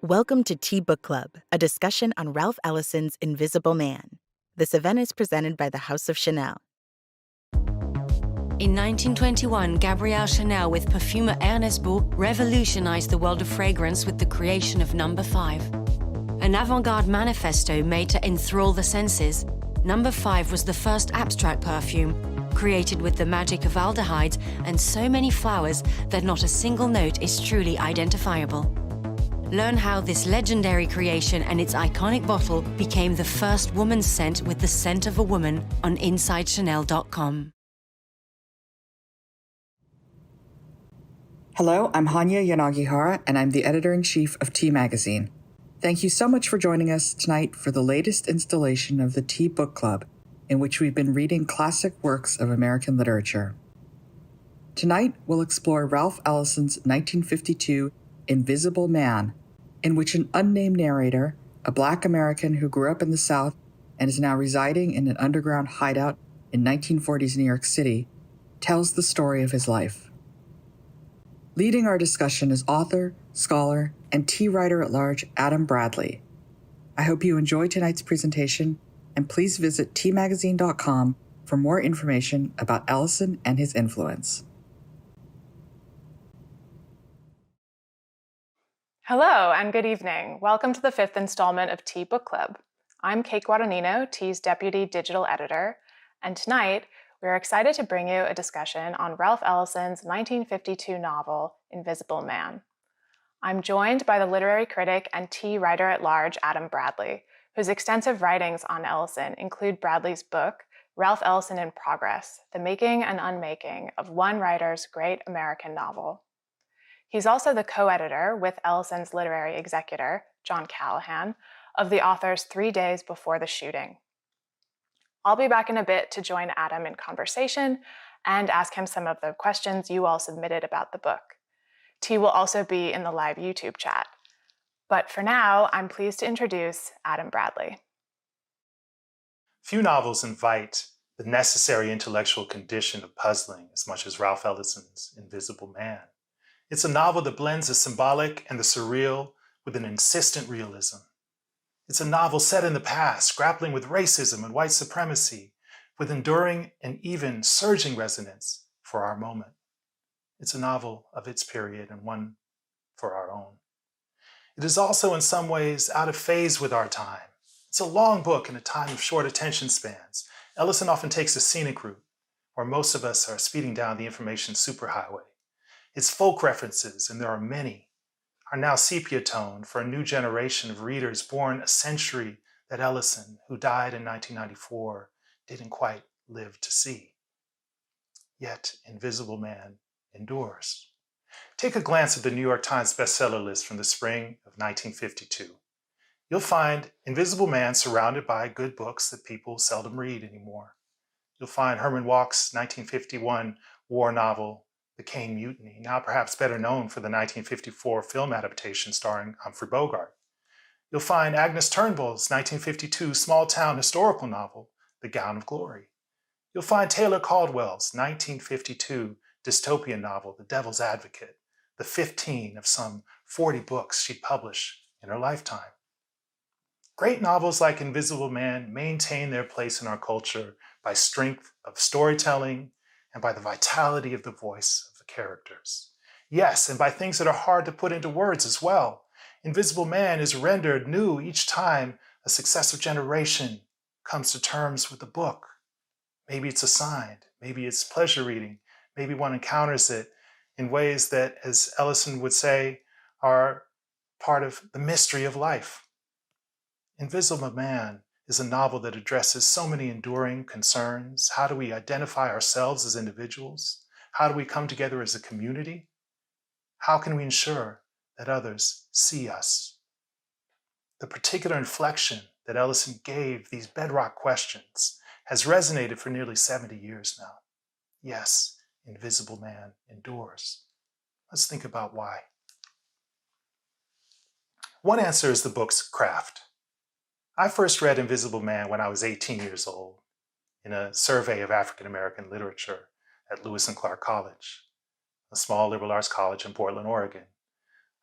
Welcome to Tea Book Club, a discussion on Ralph Ellison's Invisible Man. This event is presented by the House of Chanel. In 1921, Gabrielle Chanel with perfumer Ernest Beau revolutionized the world of fragrance with the creation of Number 5. An avant-garde manifesto made to enthrall the senses, Number 5 was the first abstract perfume, created with the magic of aldehydes and so many flowers that not a single note is truly identifiable. Learn how this legendary creation and its iconic bottle became the first woman's scent with the scent of a woman on InsideChanel.com. Hello, I'm Hanya Yanagihara, and I'm the editor-in-chief of Tea Magazine. Thank you so much for joining us tonight for the latest installation of the Tea Book Club, in which we've been reading classic works of American literature. Tonight, we'll explore Ralph Ellison's 1952 Invisible Man, in which an unnamed narrator, a Black American who grew up in the South and is now residing in an underground hideout in 1940s New York City, tells the story of his life. Leading our discussion is author, scholar, and tea writer at large Adam Bradley. I hope you enjoy tonight's presentation, and please visit teamagazine.com for more information about Ellison and his influence. Hello and good evening. Welcome to the fifth installment of Tea Book Club. I'm Kate Guadagnino, Tea's Deputy Digital Editor, and tonight we're excited to bring you a discussion on Ralph Ellison's 1952 novel, Invisible Man. I'm joined by the literary critic and tea writer at large, Adam Bradley, whose extensive writings on Ellison include Bradley's book, Ralph Ellison in Progress, The Making and Unmaking of One Writer's Great American Novel. He's also the co-editor with Ellison's literary executor, John Callahan, of the author's 3 Days Before the Shooting. I'll be back in a bit to join Adam in conversation and ask him some of the questions you all submitted about the book. T will also be in the live YouTube chat. But for now, I'm pleased to introduce Adam Bradley. Few novels invite the necessary intellectual condition of puzzling as much as Ralph Ellison's Invisible Man. It's a novel that blends the symbolic and the surreal with an insistent realism. It's a novel set in the past, grappling with racism and white supremacy, with enduring and even surging resonance for our moment. It's a novel of its period and one for our own. It is also in some ways out of phase with our time. It's a long book in a time of short attention spans. Ellison often takes a scenic route, where most of us are speeding down the information superhighway. Its folk references, and there are many, are now sepia-toned for a new generation of readers born a century that Ellison, who died in 1994, didn't quite live to see. Yet, Invisible Man endures. Take a glance at the New York Times bestseller list from the spring of 1952. You'll find Invisible Man surrounded by good books that people seldom read anymore. You'll find Herman Wouk's 1951 war novel, The Caine Mutiny, now perhaps better known for the 1954 film adaptation starring Humphrey Bogart. You'll find Agnes Turnbull's 1952 small-town historical novel, The Gown of Glory. You'll find Taylor Caldwell's 1952 dystopian novel, The Devil's Advocate, the 15 of some 40 books she'd published in her lifetime. Great novels like Invisible Man maintain their place in our culture by strength of storytelling and by the vitality of the voice of the characters. Yes, and by things that are hard to put into words as well. Invisible Man is rendered new each time a successive generation comes to terms with the book. Maybe it's assigned, maybe it's pleasure reading, maybe one encounters it in ways that, as Ellison would say, are part of the mystery of life. Invisible Man is a novel that addresses so many enduring concerns. How do we identify ourselves as individuals? How do we come together as a community? How can we ensure that others see us? The particular inflection that Ellison gave these bedrock questions has resonated for nearly 70 years now. Yes, Invisible Man endures. Let's think about why. One answer is the book's craft. I first read Invisible Man when I was 18 years old in a survey of African American literature at Lewis and Clark College, a small liberal arts college in Portland, Oregon.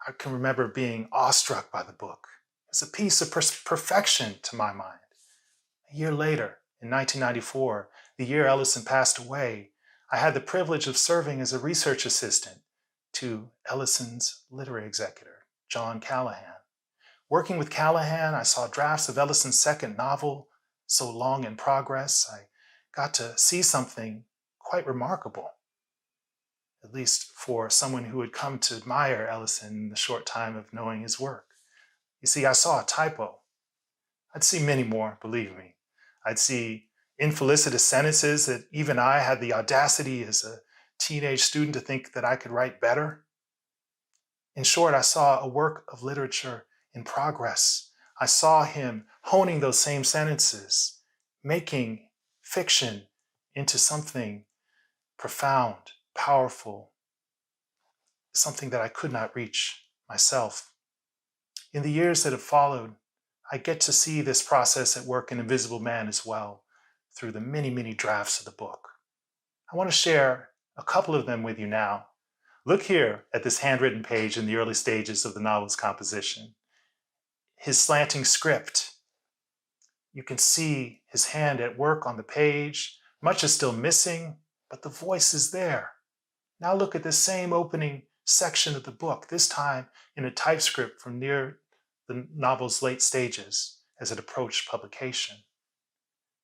I can remember being awestruck by the book. It was a piece of perfection to my mind. A year later, in 1994, the year Ellison passed away, I had the privilege of serving as a research assistant to Ellison's literary executor, John Callahan. Working with Callahan, I saw drafts of Ellison's second novel, so long in progress. I got to see something quite remarkable, at least for someone who had come to admire Ellison in the short time of knowing his work. You see, I saw a typo. I'd see many more, believe me. I'd see infelicitous sentences that even I had the audacity as a teenage student to think that I could write better. In short, I saw a work of literature in progress. I saw him honing those same sentences, making fiction into something profound, powerful, something that I could not reach myself. In the years that have followed, I get to see this process at work in Invisible Man as well, through the many, many drafts of the book. I want to share a couple of them with you now. Look here at this handwritten page in the early stages of the novel's composition. His slanting script. You can see his hand at work on the page. Much is still missing, but the voice is there. Now look at this same opening section of the book, this time in a typescript from near the novel's late stages as it approached publication.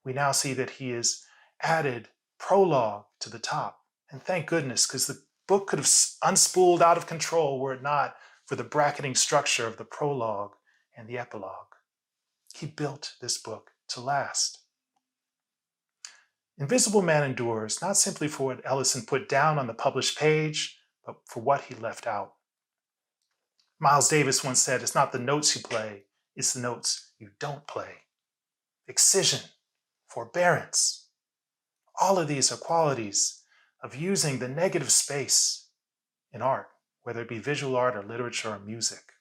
We now see that he has added prologue to the top. And thank goodness, because the book could have unspooled out of control were it not for the bracketing structure of the prologue and the epilogue. He built this book to last. Invisible Man endures not simply for what Ellison put down on the published page, but for what he left out. Miles Davis once said, "It's not the notes you play, it's the notes you don't play." Excision, forbearance, all of these are qualities of using the negative space in art, whether it be visual art or literature or music.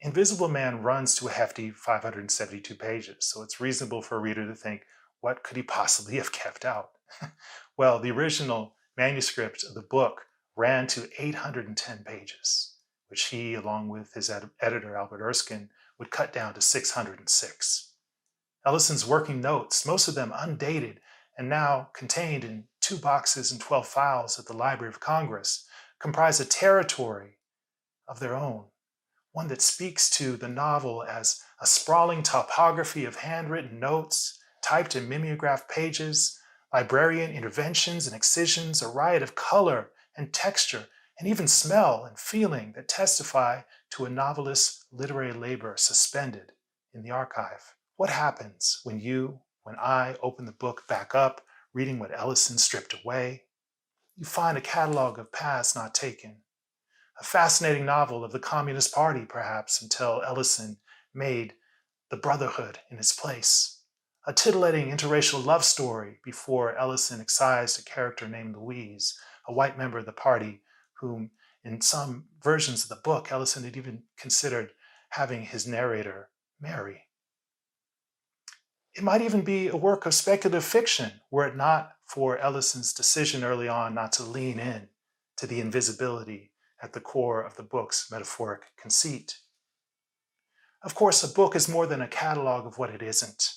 Invisible Man runs to a hefty 572 pages, so it's reasonable for a reader to think, what could he possibly have kept out? Well, the original manuscript of the book ran to 810 pages, which he, along with his editor, Albert Erskine, would cut down to 606. Ellison's working notes, most of them undated and now contained in 2 boxes and 12 files at the Library of Congress, comprise a territory of their own, one that speaks to the novel as a sprawling topography of handwritten notes, typed in mimeograph pages, librarian interventions and excisions, a riot of color and texture, and even smell and feeling that testify to a novelist's literary labor suspended in the archive. What happens when I open the book back up, reading what Ellison stripped away? You find a catalog of paths not taken, a fascinating novel of the Communist Party, perhaps, until Ellison made the Brotherhood in its place, a titillating interracial love story before Ellison excised a character named Louise, a white member of the party whom, in some versions of the book, Ellison had even considered having his narrator marry. It might even be a work of speculative fiction were it not for Ellison's decision early on not to lean in to the invisibility at the core of the book's metaphoric conceit. Of course, a book is more than a catalog of what it isn't.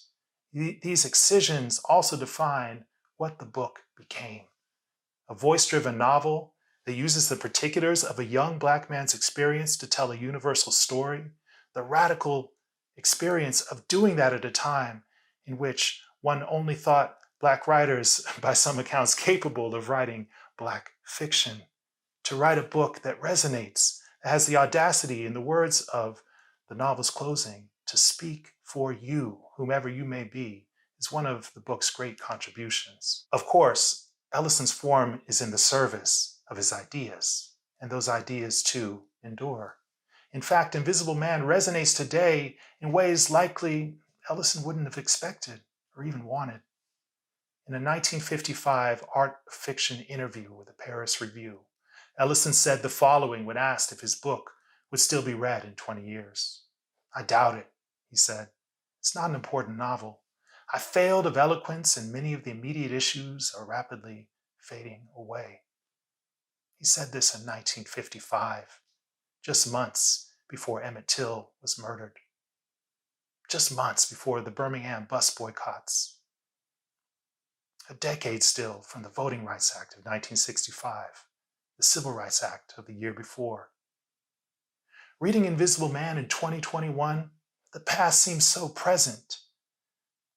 These excisions also define what the book became. A voice-driven novel that uses the particulars of a young Black man's experience to tell a universal story, the radical experience of doing that at a time in which one only thought Black writers, by some accounts, capable of writing Black fiction. To write a book that resonates, that has the audacity, in the words of the novel's closing, to speak for you, whomever you may be, is one of the book's great contributions. Of course, Ellison's form is in the service of his ideas, and those ideas too endure. In fact, Invisible Man resonates today in ways likely Ellison wouldn't have expected or even wanted. In a 1955 art fiction interview with the Paris Review, Ellison said the following when asked if his book would still be read in 20 years. "I doubt it," he said. "It's not an important novel. I failed of eloquence and many of the immediate issues are rapidly fading away." He said this in 1955. just months before Emmett Till was murdered, just months before the Birmingham bus boycotts, a decade still from the Voting Rights Act of 1965, the Civil Rights Act of the year before. Reading Invisible Man in 2021, the past seems so present.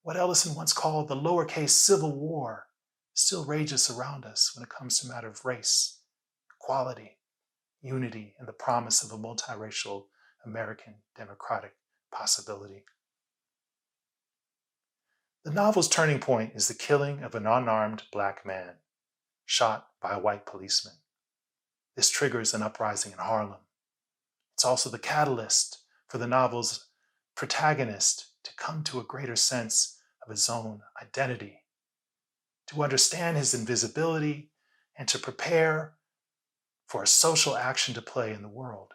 What Ellison once called the lowercase Civil War still rages around us when it comes to matter of race, equality, unity, and the promise of a multiracial American democratic possibility. The novel's turning point is the killing of an unarmed Black man, shot by a white policeman. This triggers an uprising in Harlem. It's also the catalyst for the novel's protagonist to come to a greater sense of his own identity, to understand his invisibility, and to prepare for a social action to play in the world.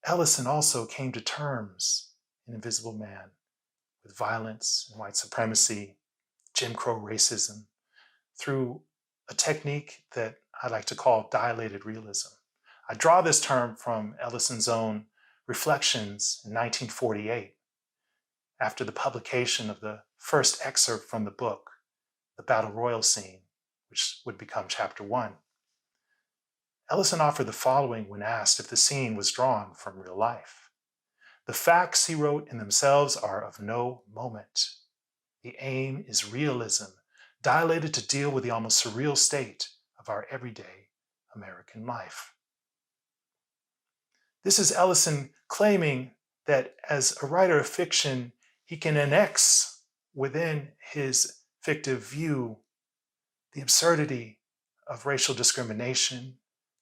Ellison also came to terms in Invisible Man with violence and white supremacy, Jim Crow racism, through a technique that I like to call dilated realism. I draw this term from Ellison's own reflections in 1948, after the publication of the first excerpt from the book, The Battle Royal Scene, which would become Chapter 1. Ellison offered the following when asked if the scene was drawn from real life. The facts, he wrote, in themselves are of no moment. The aim is realism, dilated to deal with the almost surreal state of our everyday American life. This is Ellison claiming that as a writer of fiction, he can annex within his fictive view the absurdity of racial discrimination,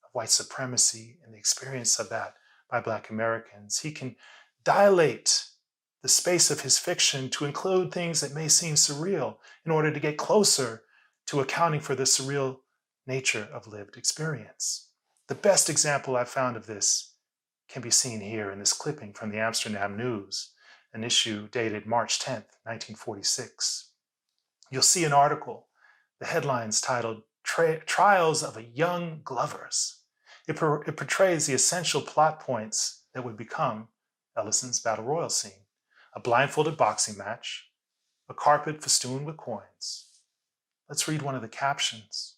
of white supremacy, and the experience of that by Black Americans. He can dilate the space of his fiction to include things that may seem surreal in order to get closer to accounting for the surreal nature of lived experience. The best example I've found of this can be seen here in this clipping from the Amsterdam News, an issue dated March 10th, 1946. You'll see an article, the headline's titled Trials of a Young Glovers. It portrays the essential plot points that would become Ellison's Battle Royal scene: a blindfolded boxing match, a carpet festooned with coins. Let's read one of the captions.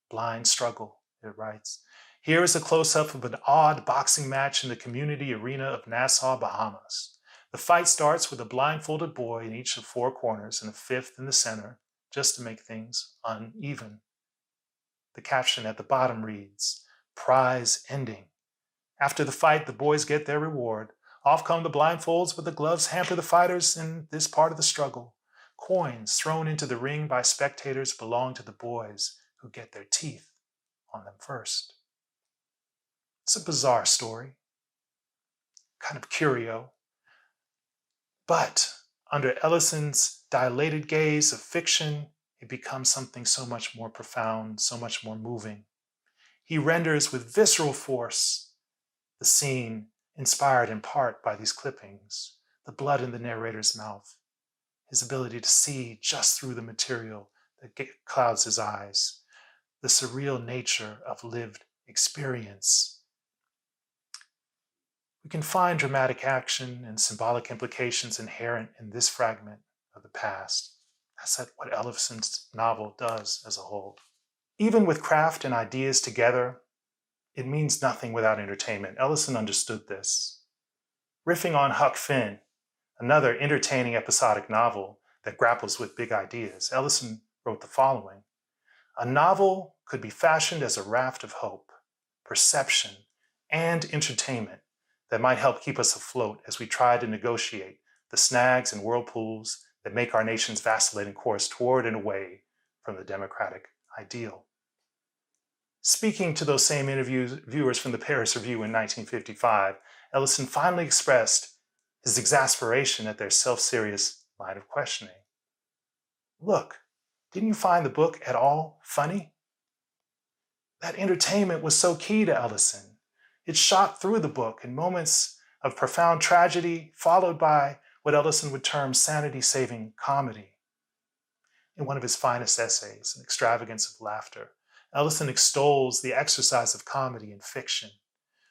Blind struggle, it writes. Here is a close-up of an odd boxing match in the community arena of Nassau, Bahamas. The fight starts with a blindfolded boy in each of four corners and a fifth in the center, just to make things uneven. The caption at the bottom reads, prize ending. After the fight, the boys get their reward. Off come the blindfolds, but the gloves hamper the fighters in this part of the struggle. Coins thrown into the ring by spectators belong to the boys who get their teeth on them first. It's a bizarre story, kind of curio. But under Ellison's dilated gaze of fiction, it becomes something so much more profound, so much more moving. He renders with visceral force the scene inspired in part by these clippings, the blood in the narrator's mouth, his ability to see just through the material that clouds his eyes, the surreal nature of lived experience. We can find dramatic action and symbolic implications inherent in this fragment of the past. That's what Ellison's novel does as a whole. Even with craft and ideas together, it means nothing without entertainment. Ellison understood this. Riffing on Huck, another entertaining episodic novel that grapples with big ideas, Ellison wrote the following. A novel could be fashioned as a raft of hope, perception, and entertainment that might help keep us afloat as we try to negotiate the snags and whirlpools that make our nation's vacillating course toward and away from the democratic ideal. Speaking to those same viewers from the Paris Review in 1955, Ellison finally expressed his exasperation at their self-serious line of questioning. Look, didn't you find the book at all funny? That entertainment was so key to Ellison. It shot through the book in moments of profound tragedy, followed by what Ellison would term sanity-saving comedy. In one of his finest essays, An Extravagance of Laughter, Ellison extols the exercise of comedy in fiction.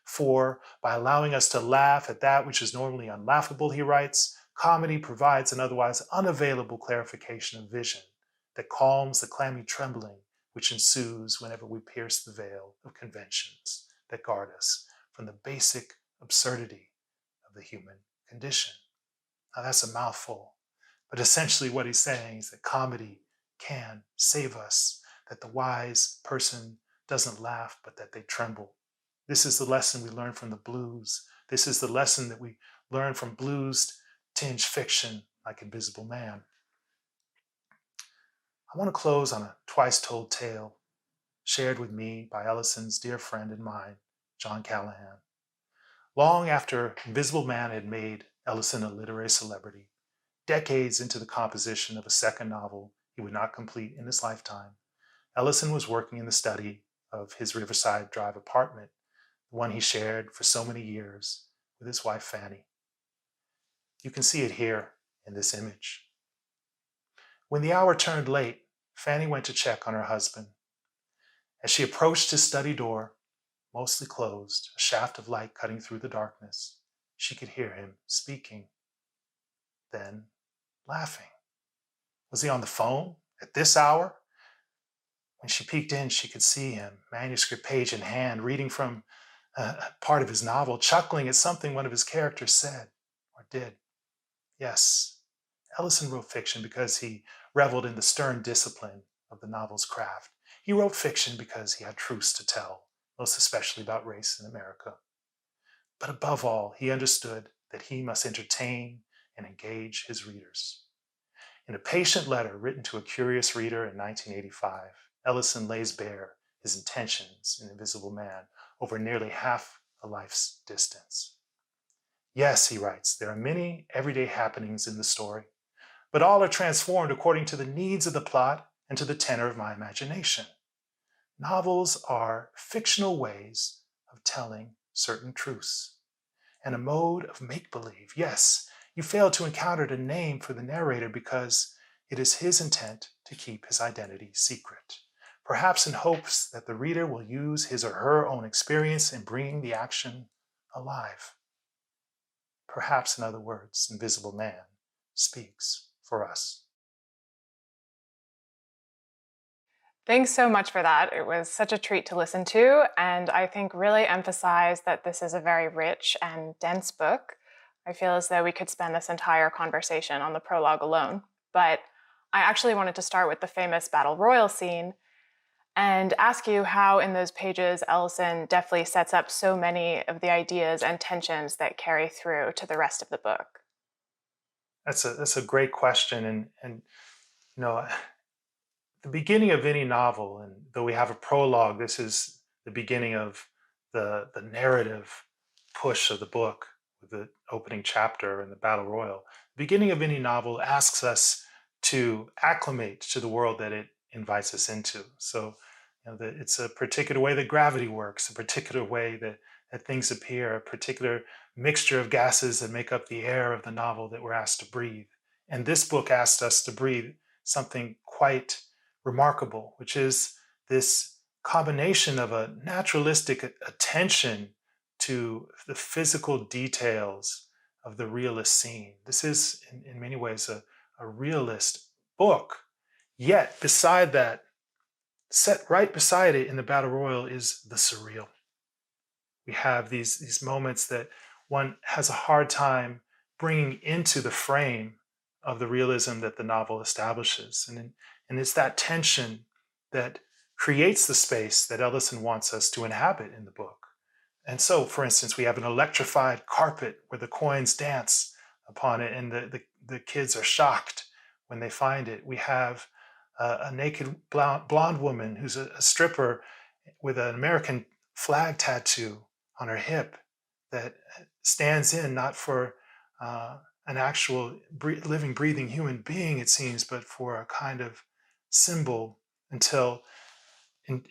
For, by allowing us to laugh at that which is normally unlaughable, he writes, comedy provides an otherwise unavailable clarification of vision that calms the clammy trembling which ensues whenever we pierce the veil of conventions that guard us from the basic absurdity of the human condition. Now that's a mouthful, but essentially what he's saying is that comedy can save us, that the wise person doesn't laugh, but that they tremble. This is the lesson we learn from the blues. This is the lesson that we learn from blues-tinged fiction like Invisible Man. I want to close on a twice-told tale shared with me by Ellison's dear friend and mine, John Callahan. Long after Invisible Man had made Ellison a literary celebrity, decades into the composition of a second novel he would not complete in his lifetime, Ellison was working in the study of his Riverside Drive apartment, the one he shared for so many years with his wife, Fanny. You can see it here in this image. When the hour turned late, Fanny went to check on her husband. As she approached his study door, mostly closed, a shaft of light cutting through the darkness, she could hear him speaking, then laughing. Was he on the phone at this hour? When she peeked in, she could see him, manuscript page in hand, reading from part of his novel, chuckling at something one of his characters said or did. Yes, Ellison wrote fiction because he reveled in the stern discipline of the novel's craft. He wrote fiction because he had truths to tell, most especially about race in America. But above all, he understood that he must entertain and engage his readers. In a patient letter written to a curious reader in 1985, Ellison lays bare his intentions in Invisible Man over nearly half a life's distance. Yes, he writes, there are many everyday happenings in the story, but all are transformed according to the needs of the plot and to the tenor of my imagination. Novels are fictional ways of telling certain truths, and a mode of make-believe. Yes, you fail to encounter a name for the narrator because it is his intent to keep his identity secret, perhaps in hopes that the reader will use his or her own experience in bringing the action alive. Perhaps, in other words, Invisible Man speaks for us. Thanks so much for that. It was such a treat to listen to, and I think really emphasized that this is a very rich and dense book. I feel as though we could spend this entire conversation on the prologue alone, but I actually wanted to start with the famous Battle Royal scene and ask you how in those pages Ellison deftly sets up so many of the ideas and tensions that carry through to the rest of the book. That's a great question, and you know, the beginning of any novel, and though we have a prologue, this is the beginning of the narrative push of the book with the opening chapter and the Battle Royal. The beginning of any novel asks us to acclimate to the world that it invites us into. So, it's a particular way that gravity works, a particular way that things appear, a particular mixture of gases that make up the air of the novel that we're asked to breathe. And this book asked us to breathe something quite remarkable, which is this combination of a naturalistic attention to the physical details of the realist scene. This is, in many ways, a realist book. Yet, beside that, set right beside it in the Battle Royal is the surreal. We have these moments that one has a hard time bringing into the frame of the realism that the novel establishes. And it's that tension that creates the space that Ellison wants us to inhabit in the book. And so, for instance, we have an electrified carpet where the coins dance upon it and the kids are shocked when they find it. We have a naked blonde woman who's a stripper with an American flag tattoo on her hip that stands in not for an actual living, breathing human being, it seems, but for a kind of symbol until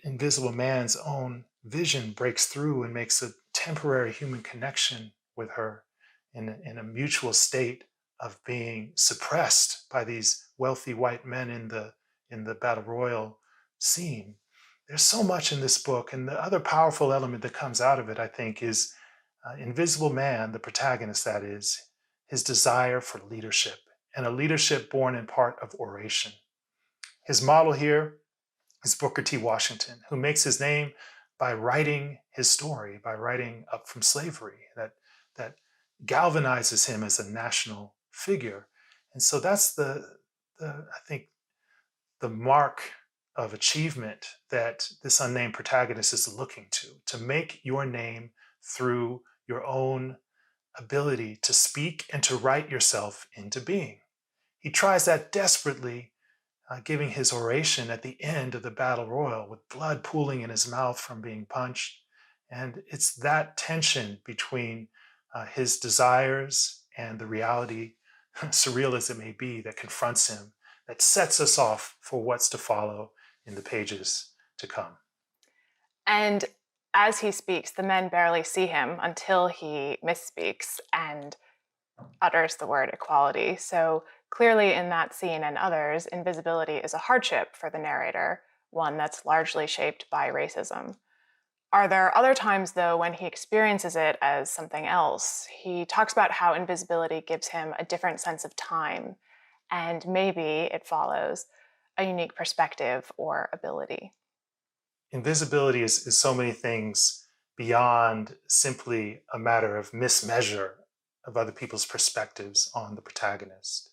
Invisible Man's own vision breaks through and makes a temporary human connection with her in a mutual state of being suppressed by these wealthy white men in the Battle Royal scene. there's so much in this book. And the other powerful element that comes out of it, I think, is Invisible Man, the protagonist, that is, his desire for leadership, and a leadership born in part of oration. His model here is Booker T. Washington, who makes his name by writing his story, by writing up from slavery, that galvanizes him as a national figure. And so that's I think, the mark of achievement that this unnamed protagonist is looking to make your name through your own ability to speak and to write yourself into being. He tries that desperately, giving his oration at the end of the battle royal with blood pooling in his mouth from being punched. And it's that tension between his desires and the reality, surreal as it may be, that confronts him, that sets us off for what's to follow in the pages to come. And as he speaks, the men barely see him until he misspeaks and utters the word equality. So clearly in that scene and others, invisibility is a hardship for the narrator, one that's largely shaped by racism. Are there other times, though, when he experiences it as something else? He talks about how invisibility gives him a different sense of time, and maybe, it follows, a unique perspective or ability. Invisibility is so many things beyond simply a matter of mismeasure of other people's perspectives on the protagonist.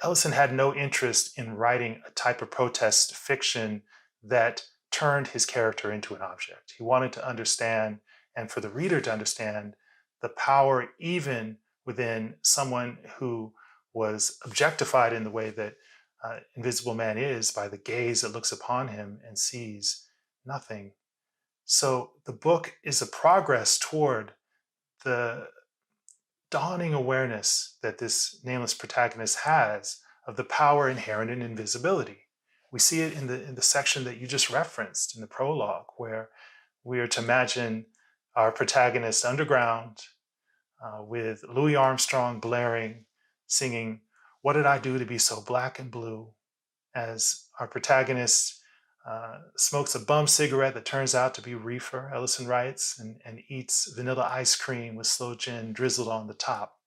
Ellison had no interest in writing a type of protest fiction that turned his character into an object. He wanted to understand, and for the reader to understand, the power even within someone who was objectified in the way that Invisible Man is, by the gaze that looks upon him and sees nothing. So the book is a progress toward the dawning awareness that this nameless protagonist has of the power inherent in invisibility. We see it in the section that you just referenced in the prologue, where we are to imagine our protagonist underground with Louis Armstrong blaring, singing, "What did I do to be so black and blue?" as our protagonist smokes a bum cigarette that turns out to be reefer, Ellison writes, and eats vanilla ice cream with sloe gin drizzled on the top.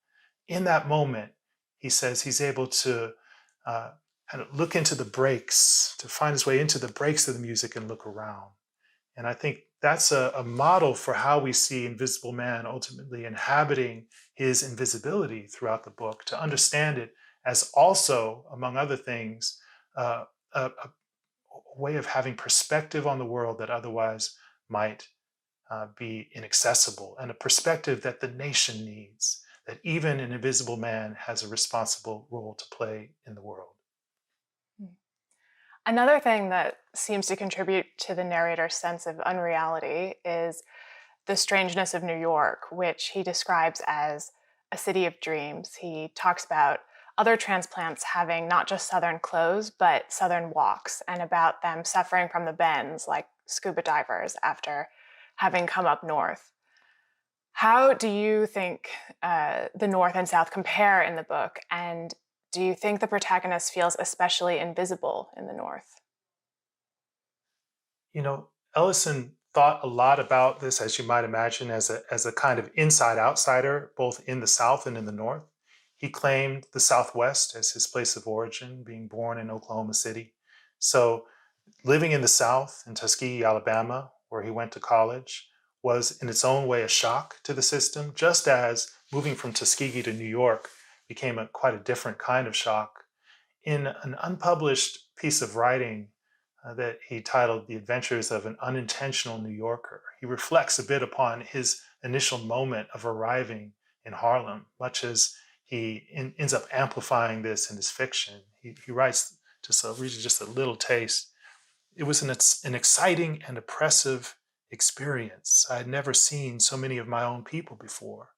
In that moment, he says he's able to kind of look into the breaks, to find his way into the breaks of the music and look around. And I think that's a model for how we see Invisible Man ultimately inhabiting his invisibility throughout the book, to understand it as also, among other things, a way of having perspective on the world that otherwise might be inaccessible, and a perspective that the nation needs, that even an invisible man has a responsible role to play in the world. Another thing that seems to contribute to the narrator's sense of unreality is the strangeness of New York, which he describes as a city of dreams. He talks about other transplants having not just Southern clothes, but Southern walks, and about them suffering from the bends like scuba divers after having come up north. How do you think the North and South compare in the book? And do you think the protagonist feels especially invisible in the North? You know, Ellison thought a lot about this, as you might imagine, as a kind of inside outsider, both in the South and in the North. He claimed the Southwest as his place of origin, being born in Oklahoma City. So living in the South, in Tuskegee, Alabama, where he went to college, was in its own way a shock to the system, just as moving from Tuskegee to New York became quite a different kind of shock. In an unpublished piece of writing that he titled The Adventures of an Unintentional New Yorker, he reflects a bit upon his initial moment of arriving in Harlem, much as he ends up amplifying this in his fiction. He writes just a little taste. "It was an exciting and oppressive experience. I had never seen so many of my own people before.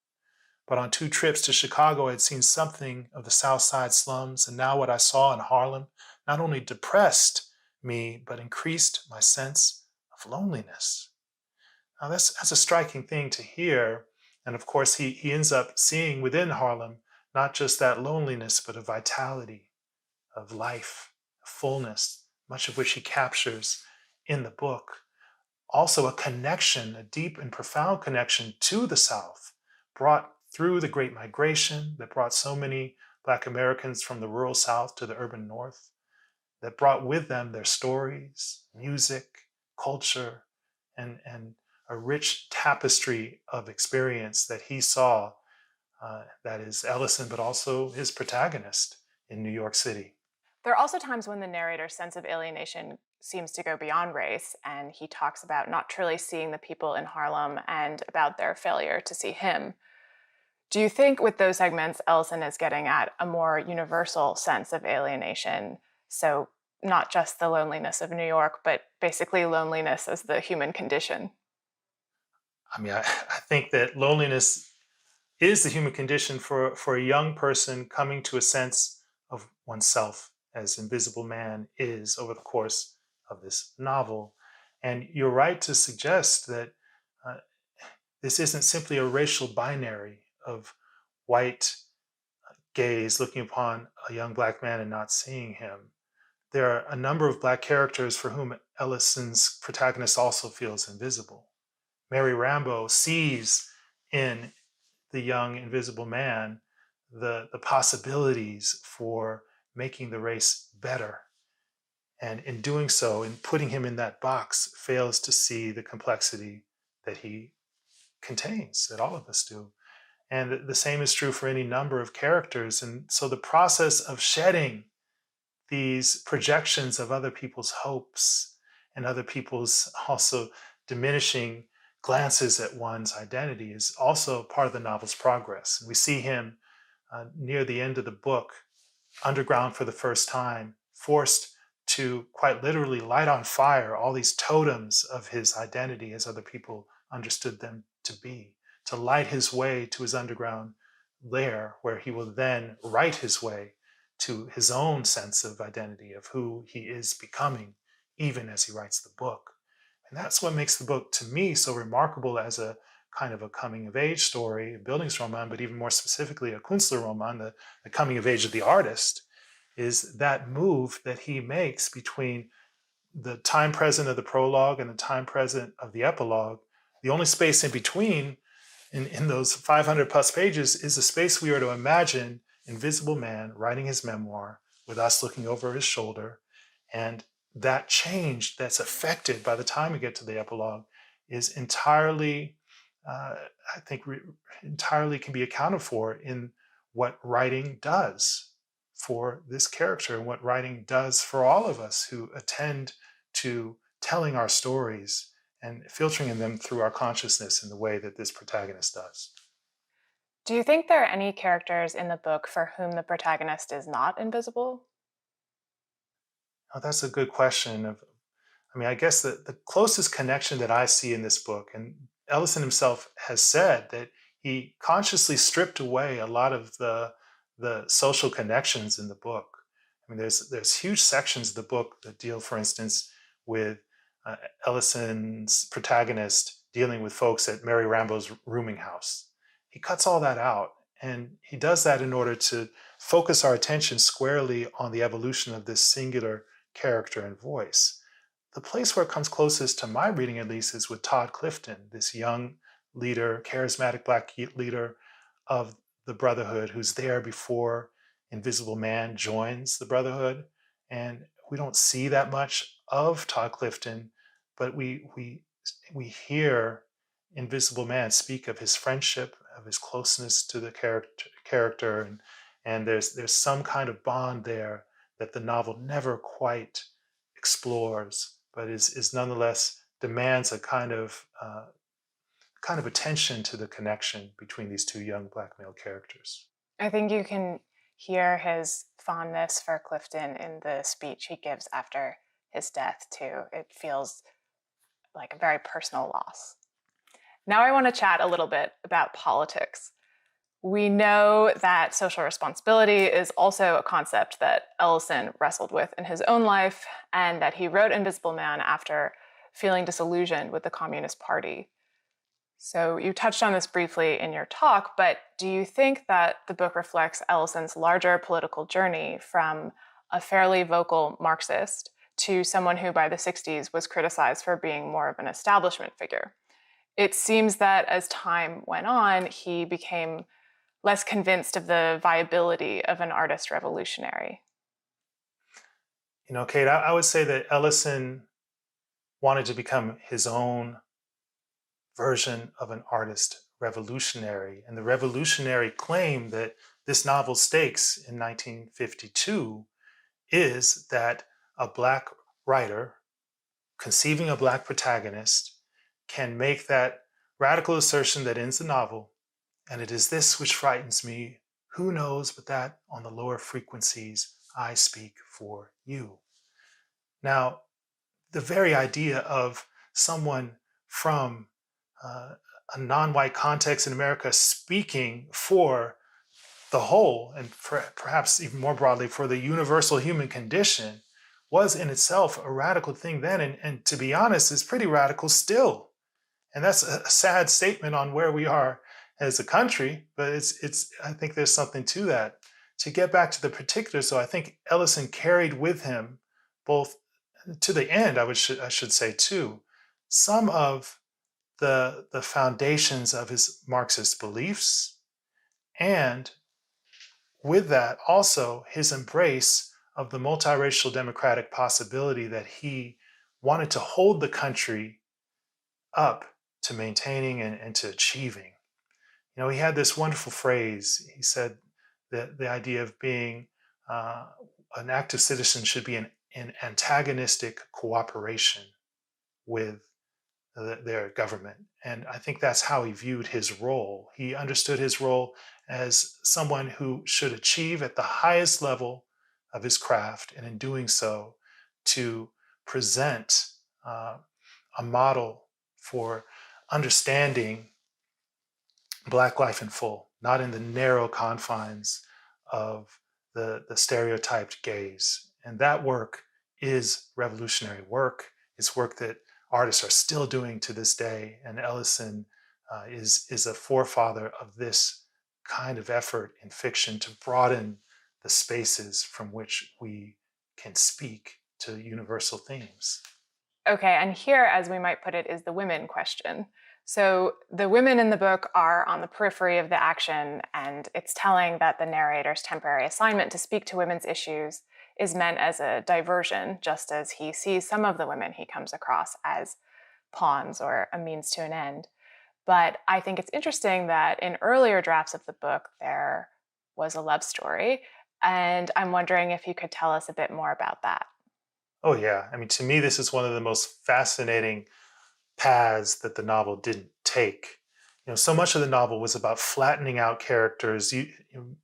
But on 2 trips to Chicago, I had seen something of the South Side slums, and now what I saw in Harlem not only depressed me, but increased my sense of loneliness." Now that's a striking thing to hear. And of course, he ends up seeing within Harlem not just that loneliness, but a vitality of life, fullness, much of which he captures in the book, also a connection, a deep and profound connection to the South, brought through the Great Migration that brought so many Black Americans from the rural South to the urban North, that brought with them their stories, music, culture, and a rich tapestry of experience that he saw, that is Ellison, but also his protagonist in New York City. There are also times when the narrator's sense of alienation seems to go beyond race, and he talks about not truly seeing the people in Harlem and about their failure to see him. Do you think with those segments, Ellison is getting at a more universal sense of alienation? So not just the loneliness of New York, but basically loneliness as the human condition? I mean, I think that loneliness is the human condition for a young person coming to a sense of oneself, as Invisible Man is over the course of this novel. And you're right to suggest that uh, this isn't simply a racial binary of white gaze looking upon a young Black man and not seeing him. There are a number of Black characters for whom Ellison's protagonist also feels invisible. Mary Rambo sees in the young Invisible Man the possibilities for making the race better. And in doing so, in putting him in that box, fails to see the complexity that he contains, that all of us do. And the same is true for any number of characters. And so the process of shedding these projections of other people's hopes and other people's also diminishing glances at one's identity is also part of the novel's progress. And we see him near the end of the book, underground for the first time, forced to quite literally light on fire all these totems of his identity as other people understood them to be, to light his way to his underground lair, where he will then write his way to his own sense of identity, of who he is becoming, even as he writes the book. And that's what makes the book, to me, so remarkable as a kind of a coming of age story, a Bildungsroman, but even more specifically a Künstlerroman, the coming of age of the artist, is that move that he makes between the time present of the prologue and the time present of the epilogue. The only space in between, in those 500 plus pages, is a space we are to imagine Invisible Man writing his memoir with us looking over his shoulder. And that change that's affected by the time we get to the epilogue is entirely, I think, entirely can be accounted for in what writing does for this character and what writing does for all of us who attend to telling our stories and filtering them through our consciousness in the way that this protagonist does. Do you think there are any characters in the book for whom the protagonist is not invisible? Oh, that's a good question. I guess the closest connection that I see in this book, and Ellison himself has said that he consciously stripped away a lot of the social connections in the book. I mean, there's huge sections of the book that deal, for instance, with Ellison's protagonist dealing with folks at Mary Rambo's rooming house. He cuts all that out, and he does that in order to focus our attention squarely on the evolution of this singular character and voice. The place where it comes closest to my reading, at least, is with Todd Clifton, this young leader, charismatic Black leader of the Brotherhood, who's there before Invisible Man joins the Brotherhood. And we don't see that much of Todd Clifton, but we hear Invisible Man speak of his friendship, of his closeness to the character, and there's some kind of bond there that the novel never quite explores, but is nonetheless demands a kind of attention to the connection between these two young Black male characters. I think you can hear his fondness for Clifton in the speech he gives after his death, too. It feels like a very personal loss. Now I want to chat a little bit about politics. We know that social responsibility is also a concept that Ellison wrestled with in his own life, and that he wrote Invisible Man after feeling disillusioned with the Communist Party. So you touched on this briefly in your talk, but do you think that the book reflects Ellison's larger political journey from a fairly vocal Marxist to someone who by the 60s was criticized for being more of an establishment figure. It seems that as time went on, he became less convinced of the viability of an artist revolutionary. Kate, I would say that Ellison wanted to become his own version of an artist revolutionary. And the revolutionary claim that this novel stakes in 1952 is that a Black writer conceiving a Black protagonist can make that radical assertion that ends the novel. And it is this which frightens me. Who knows but that on the lower frequencies I speak for you. Now, the very idea of someone from a non-white context in America speaking for the whole, and perhaps even more broadly for the universal human condition, was in itself a radical thing then, and to be honest, is pretty radical still. And that's a sad statement on where we are as a country, but it's I think there's something to that. To get back to the particulars, though, I think Ellison carried with him, both to the end, I should say too, some of the foundations of his Marxist beliefs, and with that also his embrace of the multiracial democratic possibility that he wanted to hold the country up to maintaining and to achieving. He had this wonderful phrase. He said that the idea of being an active citizen should be in antagonistic cooperation with their government. And I think that's how he viewed his role. He understood his role as someone who should achieve at the highest level of his craft, and in doing so, to present a model for understanding Black life in full, not in the narrow confines of the stereotyped gaze. And that work is revolutionary work. It's work that artists are still doing to this day. And Ellison is a forefather of this kind of effort in fiction to broaden the spaces from which we can speak to universal themes. Okay, and here, as we might put it, is the women question. So the women in the book are on the periphery of the action, and it's telling that the narrator's temporary assignment to speak to women's issues is meant as a diversion, just as he sees some of the women he comes across as pawns or a means to an end. But I think it's interesting that in earlier drafts of the book, there was a love story, and I'm wondering if you could tell us a bit more about that. Oh, yeah. I mean, to me, this is one of the most fascinating paths that the novel didn't take. So much of the novel was about flattening out characters,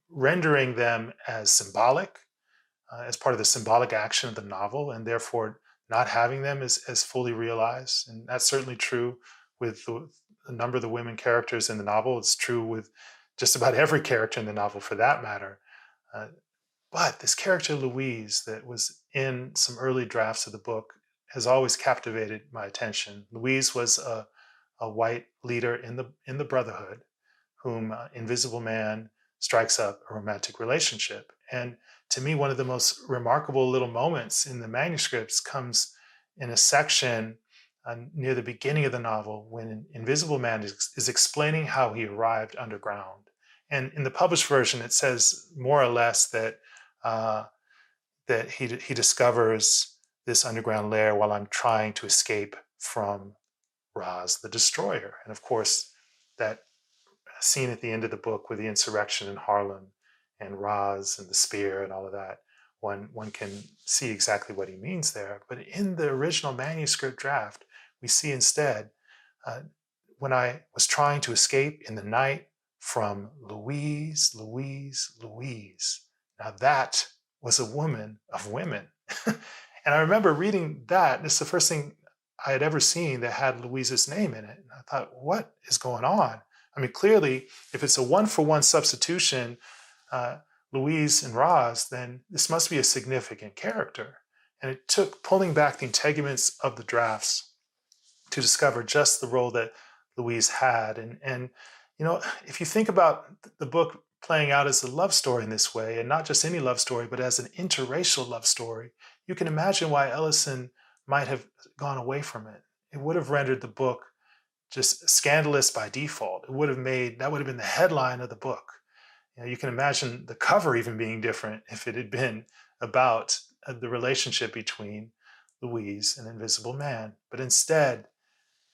rendering them as symbolic, as part of the symbolic action of the novel, and therefore not having them as fully realized. And that's certainly true with a number of the women characters in the novel. It's true with just about every character in the novel, for that matter. But this character, Louise, that was in some early drafts of the book, has always captivated my attention. Louise was a white leader in the Brotherhood, whom Invisible Man strikes up a romantic relationship. And to me, one of the most remarkable little moments in the manuscripts comes in a section near the beginning of the novel, when Invisible Man is explaining how he arrived underground. And in the published version, it says more or less that that he discovers this underground lair while I'm trying to escape from Roz the Destroyer. And of course, that scene at the end of the book with the insurrection in Harlem and Roz and the spear and all of that, one can see exactly what he means there. But in the original manuscript draft, we see instead, when I was trying to escape in the night from Louise, Louise, Louise. Now that was a woman of women. And I remember reading that, and it's the first thing I had ever seen that had Louise's name in it. And I thought, what is going on? I mean, clearly, if it's a one-for-one substitution, Louise and Roz, then this must be a significant character. And it took pulling back the integuments of the drafts to discover just the role that Louise had. And if you think about the book playing out as a love story in this way, and not just any love story, but as an interracial love story, you can imagine why Ellison might have gone away from it. It would have rendered the book just scandalous by default. That would have been the headline of the book. You can imagine the cover even being different if it had been about the relationship between Louise and Invisible Man. But instead,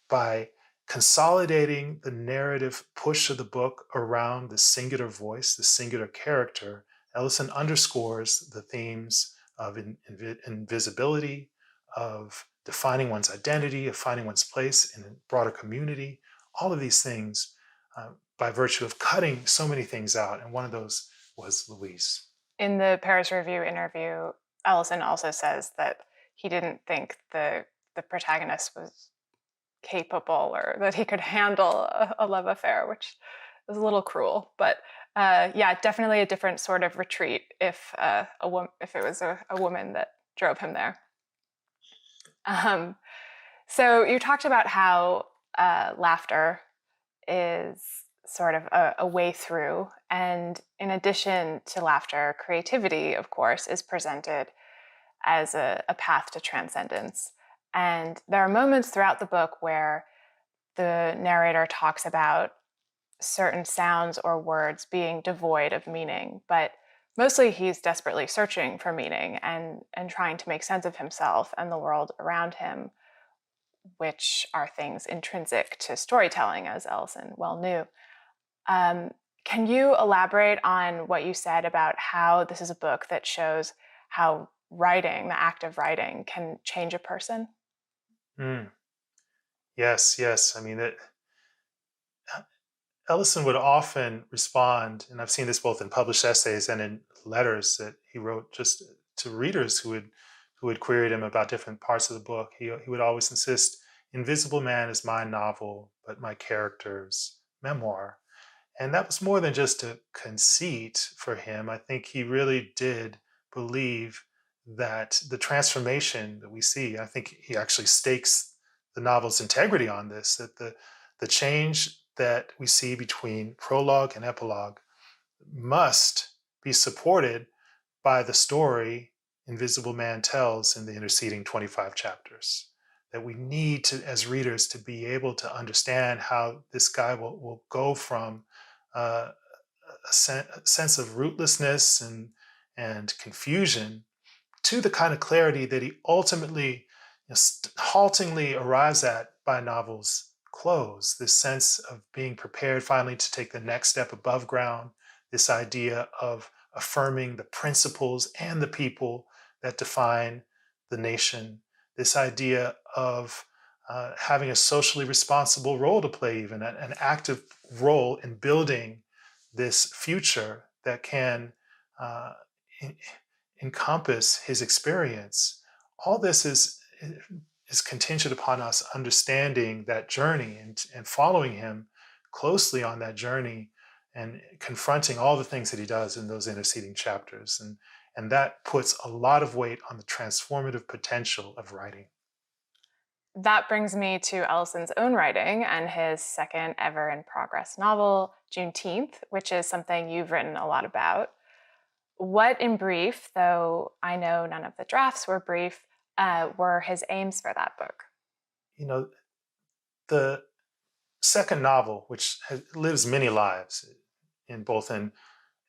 by consolidating the narrative push of the book around the singular voice, the singular character, Ellison underscores the themes of invisibility, of defining one's identity, of finding one's place in a broader community, all of these things by virtue of cutting so many things out. And one of those was Louise. In the Paris Review interview, Ellison also says that he didn't think the protagonist was capable or that he could handle a love affair, which is a little cruel. But yeah, definitely a different sort of retreat if it was a woman that drove him there. So you talked about how laughter is sort of a way through, and in addition to laughter, creativity, of course, is presented as a path to transcendence. And there are moments throughout the book where the narrator talks about certain sounds or words being devoid of meaning, but mostly he's desperately searching for meaning and trying to make sense of himself and the world around him, which are things intrinsic to storytelling, as Ellison well knew. Can you elaborate on what you said about how this is a book that shows how writing, the act of writing, can change a person? Yes. I mean, Ellison would often respond, and I've seen this both in published essays and in letters that he wrote just to readers who had queried him about different parts of the book. He would always insist, Invisible Man is my novel, but my character's memoir. And that was more than just a conceit for him. I think he really did believe that the transformation that we see, I think he actually stakes the novel's integrity on this, that the change that we see between prologue and epilogue must be supported by the story Invisible Man tells in the interceding 25 chapters. That we need to, as readers, to be able to understand how this guy will go from a sense of rootlessness and confusion to the kind of clarity that he ultimately haltingly arrives at by novel's close. This sense of being prepared finally to take the next step above ground, this idea of affirming the principles and the people that define the nation, this idea of having a socially responsible role to play, even an active role in building this future that can encompass his experience. All this is contingent upon us understanding that journey and following him closely on that journey and confronting all the things that he does in those interceding chapters. And that puts a lot of weight on the transformative potential of writing. That brings me to Ellison's own writing and his second ever in progress novel, Juneteenth, which is something you've written a lot about. What, in brief, though I know none of the drafts were brief, were his aims for that book? The second novel, which lives many lives, in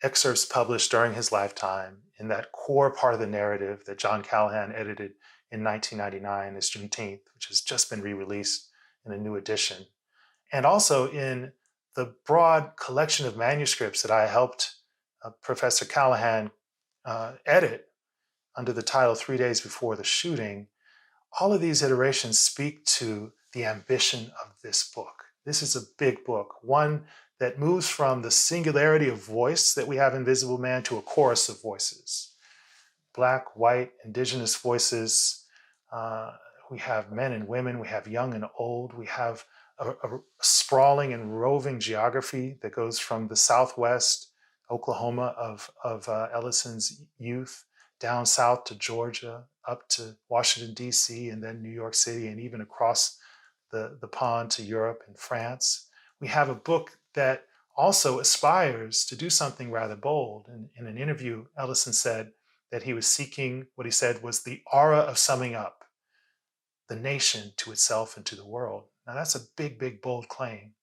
excerpts published during his lifetime, in that core part of the narrative that John Callahan edited in 1999 is Juneteenth, which has just been re-released in a new edition. And also in the broad collection of manuscripts that I helped Professor Callahan edit under the title 3 Days Before the Shooting, all of these iterations speak to the ambition of this book. This is a big book, one that moves from the singularity of voice that we have in Invisible Man to a chorus of voices. Black, white, indigenous voices. We have men and women, we have young and old, we have a sprawling and roving geography that goes from the Southwest, Oklahoma of Ellison's youth, down south to Georgia, up to Washington, D.C., and then New York City, and even across the pond to Europe and France. We have a book that also aspires to do something rather bold. In an interview, Ellison said that he was seeking what he said was the aura of summing up the nation to itself and to the world. Now that's a big, big, bold claim.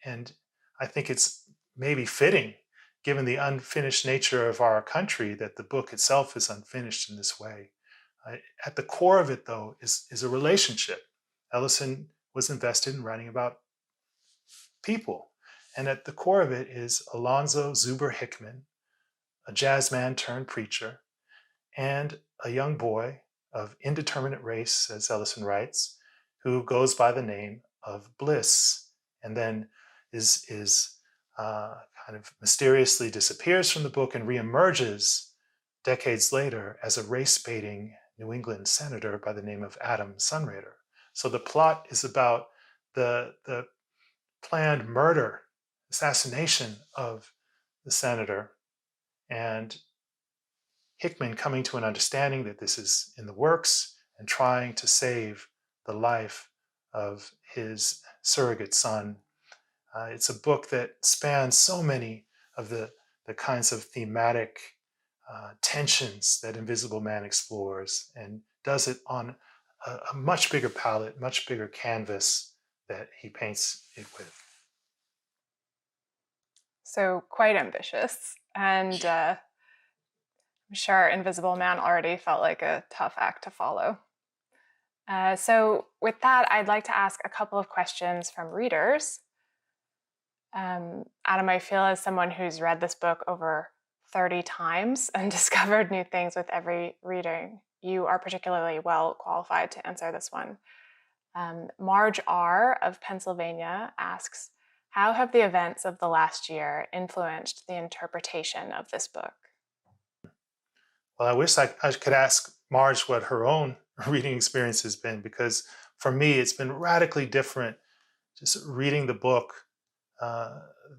And I think it's maybe fitting, given the unfinished nature of our country, that the book itself is unfinished in this way. At the core of it, though, is a relationship. Ellison was invested in writing about people. And at the core of it is Alonzo Zuber Hickman, a jazz man turned preacher, and a young boy of indeterminate race, as Ellison writes, who goes by the name of Bliss, and then is kind of mysteriously disappears from the book and reemerges decades later as a race-baiting New England senator by the name of Adam Sunraider. So the plot is about the planned murder, assassination of the senator, and Hickman coming to an understanding that this is in the works and trying to save the life of his surrogate son. It's a book that spans so many of the kinds of thematic tensions that Invisible Man explores, and does it on a much bigger palette, much bigger canvas that he paints it with. So quite ambitious. And I'm sure Invisible Man already felt like a tough act to follow. So with that, I'd like to ask a couple of questions from readers. Adam, I feel as someone who's read this book over 30 times and discovered new things with every reading, you are particularly well qualified to answer this one. Marge R. of Pennsylvania asks, how have the events of the last year influenced the interpretation of this book? Well, I wish I could ask Marge what her own reading experience has been, because for me, it's been radically different just reading the book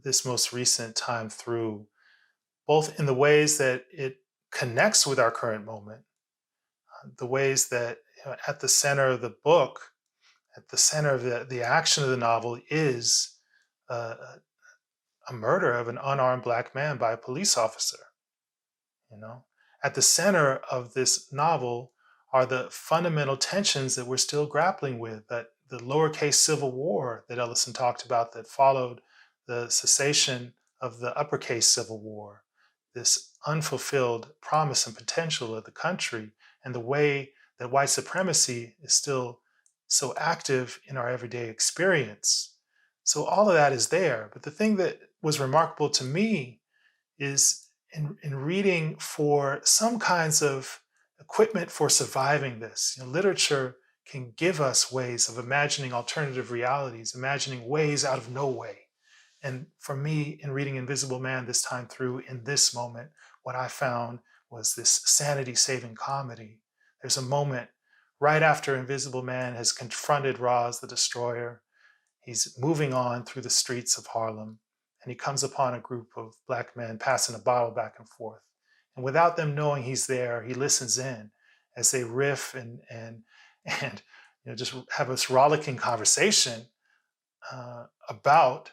this most recent time through, both in the ways that it connects with our current moment, the ways that at the center of the book, at the center of the action of the novel is a murder of an unarmed Black man by a police officer. At the center of this novel are the fundamental tensions that we're still grappling with, that the lowercase civil war that Ellison talked about that followed the cessation of the uppercase civil war, this unfulfilled promise and potential of the country, and the way that white supremacy is still so active in our everyday experience. So all of that is there. But the thing that was remarkable to me is in reading for some kinds of equipment for surviving this. Literature can give us ways of imagining alternative realities, imagining ways out of no way. And for me, in reading Invisible Man this time through, in this moment, what I found was this sanity-saving comedy. There's a moment right after Invisible Man has confronted Roz the Destroyer. He's moving on through the streets of Harlem, and he comes upon a group of Black men passing a bottle back and forth. And without them knowing he's there, he listens in as they riff and just have this rollicking conversation about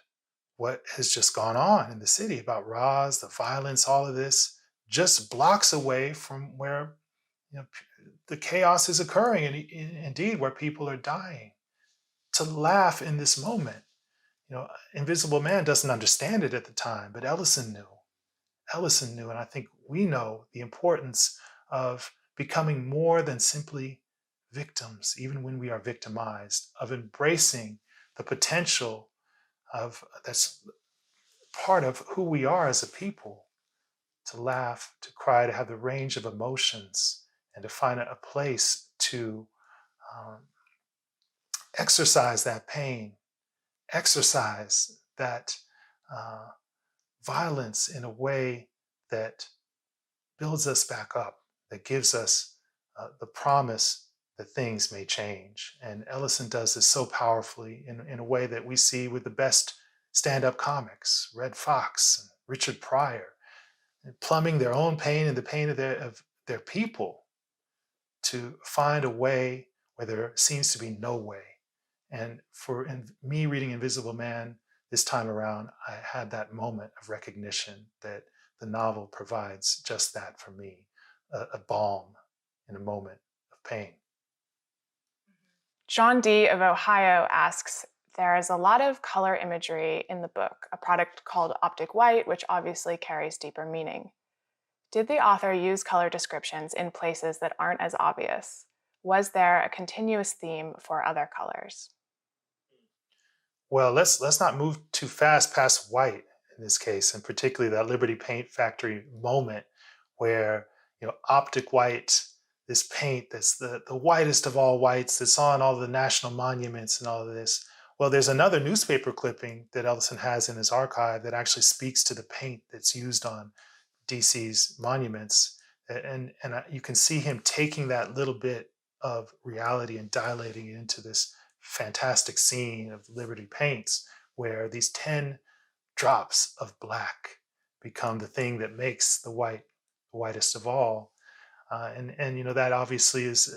what has just gone on in the city, about Roz, the violence, all of this, just blocks away from where the chaos is occurring, and indeed where people are dying. To laugh in this moment. Invisible Man doesn't understand it at the time, but Ellison knew. Ellison knew, and I think we know the importance of becoming more than simply victims, even when we are victimized, of embracing the potential that's part of who we are as a people, to laugh, to cry, to have the range of emotions, and to find a place to exercise that pain, exercise that violence in a way that builds us back up, that gives us the promise that things may change. And Ellison does this so powerfully in a way that we see with the best stand-up comics, Red Fox and Richard Pryor, plumbing their own pain and the pain of their people to find a way where there seems to be no way. And for me reading Invisible Man this time around, I had that moment of recognition that the novel provides just that for me, a balm in a moment of pain. John D. of Ohio asks, there is a lot of color imagery in the book, a product called optic white, which obviously carries deeper meaning. Did the author use color descriptions in places that aren't as obvious? Was there a continuous theme for other colors? Well, let's not move too fast past white in this case, and particularly that Liberty Paint Factory moment where optic white, this paint that's the whitest of all whites, that's on all the national monuments and all of this. Well, there's another newspaper clipping that Ellison has in his archive that actually speaks to the paint that's used on DC's monuments, and you can see him taking that little bit of reality and dilating it into this fantastic scene of Liberty Paints, where these 10 drops of black become the thing that makes the whitest of all. And that obviously is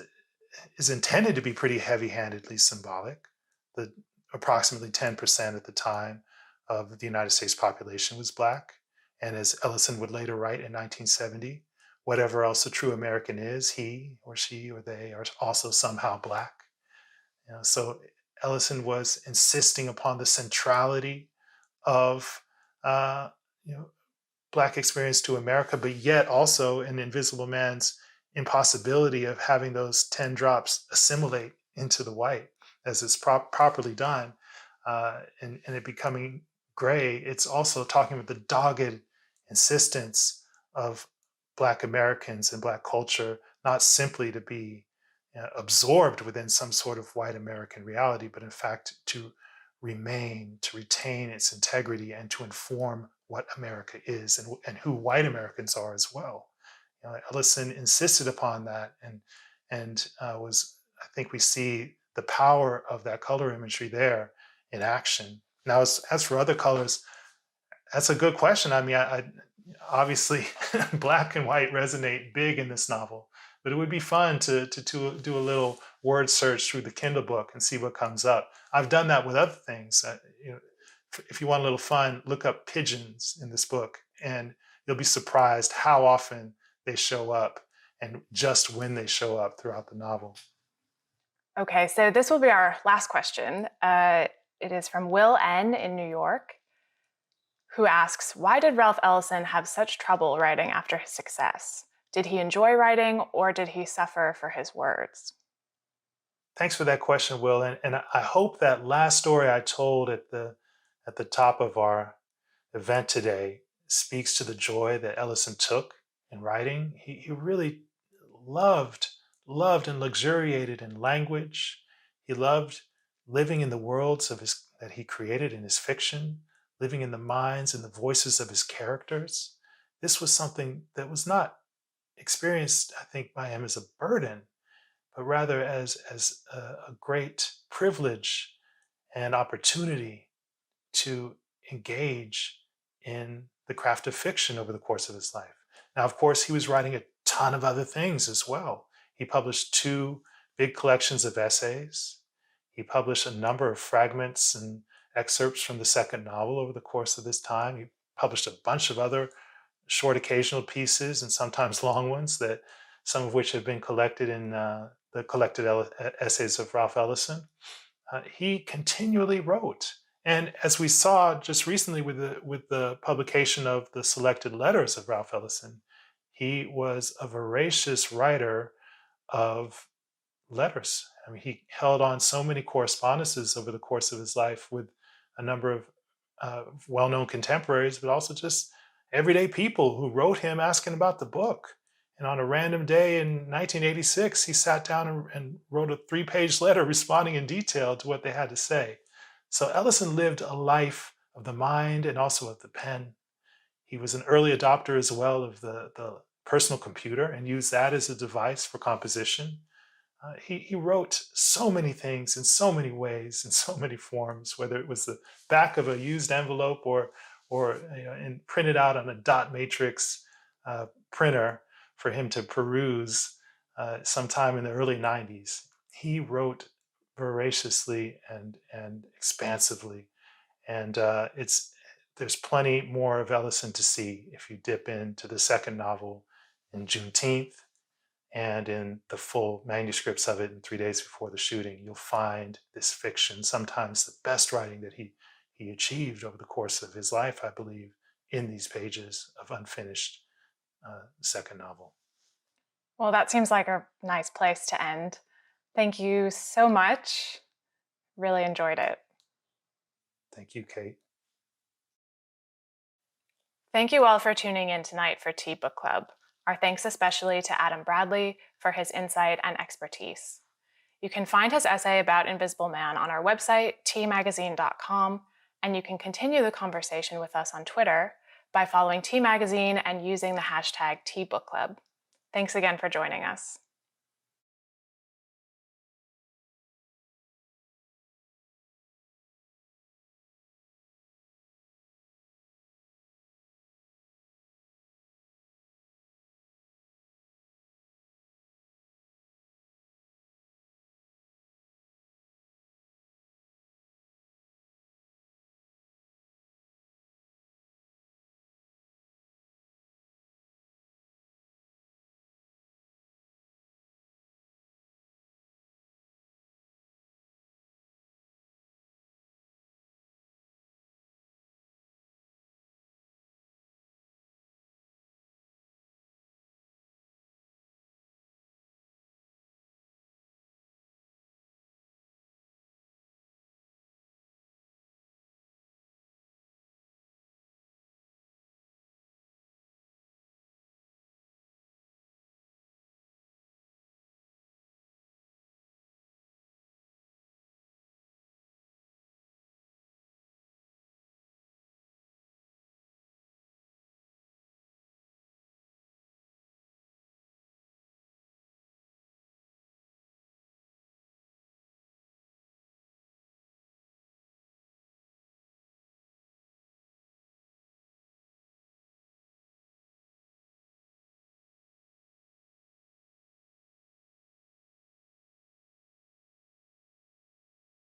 intended to be pretty heavy-handedly symbolic. The approximately 10% at the time of the United States population was black. And as Ellison would later write in 1970, whatever else a true American is, he or she or they are also somehow black. So Ellison was insisting upon the centrality of Black experience to America, but yet also in Invisible Man's impossibility of having those 10 drops assimilate into the white as it's properly done, and it becoming gray. It's also talking about the dogged insistence of Black Americans and Black culture not simply to be absorbed within some sort of white American reality, but in fact to retain its integrity and to inform what America is and who white Americans are as well. Ellison insisted upon that, and I think we see the power of that color imagery there in action. Now, as for other colors, that's a good question. I mean, I obviously black and white resonate big in this novel, but it would be fun to do a little word search through the Kindle book and see what comes up. I've done that with other things. If you want a little fun, look up pigeons in this book, and you'll be surprised how often they show up and just when they show up throughout the novel. Okay, so this will be our last question. It is from Will N. in New York, who asks, why did Ralph Ellison have such trouble writing after his success? Did he enjoy writing, or did he suffer for his words? Thanks for that question, Will. And I hope that last story I told at the top of our event today speaks to the joy that Ellison took in writing. He really loved and luxuriated in language. He loved living in the worlds that he created in his fiction, living in the minds and the voices of his characters. This was something that was not experienced, I think, by him as a burden, but rather as a great privilege and opportunity to engage in the craft of fiction over the course of his life. Now, of course, he was writing a ton of other things as well. He published 2 big collections of essays. He published a number of fragments and excerpts from the second novel over the course of this time. He published a bunch of other short occasional pieces and sometimes long ones, that some of which have been collected in the collected essays of Ralph Ellison. He continually wrote. And as we saw just recently with the publication of the selected letters of Ralph Ellison, he was a voracious writer of letters. I mean, he held on so many correspondences over the course of his life with a number of well-known contemporaries, but also just everyday people who wrote him asking about the book. And on a random day in 1986, he sat down and wrote a 3-page letter responding in detail to what they had to say. So Ellison lived a life of the mind and also of the pen. He was an early adopter as well of the personal computer and used that as a device for composition. He wrote so many things in so many ways, in so many forms, whether it was the back of a used envelope or and printed out on a dot matrix printer for him to peruse sometime in the early 90s. He wrote voraciously and expansively. And it's there's plenty more of Ellison to see if you dip into the second novel in Juneteenth and in the full manuscripts of it in 3 days before the shooting. You'll find this fiction, sometimes the best writing that he achieved over the course of his life, I believe, in these pages of unfinished second novel. Well, that seems like a nice place to end. Thank you so much. Really enjoyed it. Thank you, Kate. Thank you all for tuning in tonight for Tea Book Club. Our thanks especially to Adam Bradley for his insight and expertise. You can find his essay about Invisible Man on our website, tmagazine.com, and you can continue the conversation with us on Twitter by following Tea Magazine and using the hashtag TeaBookClub. Thanks again for joining us.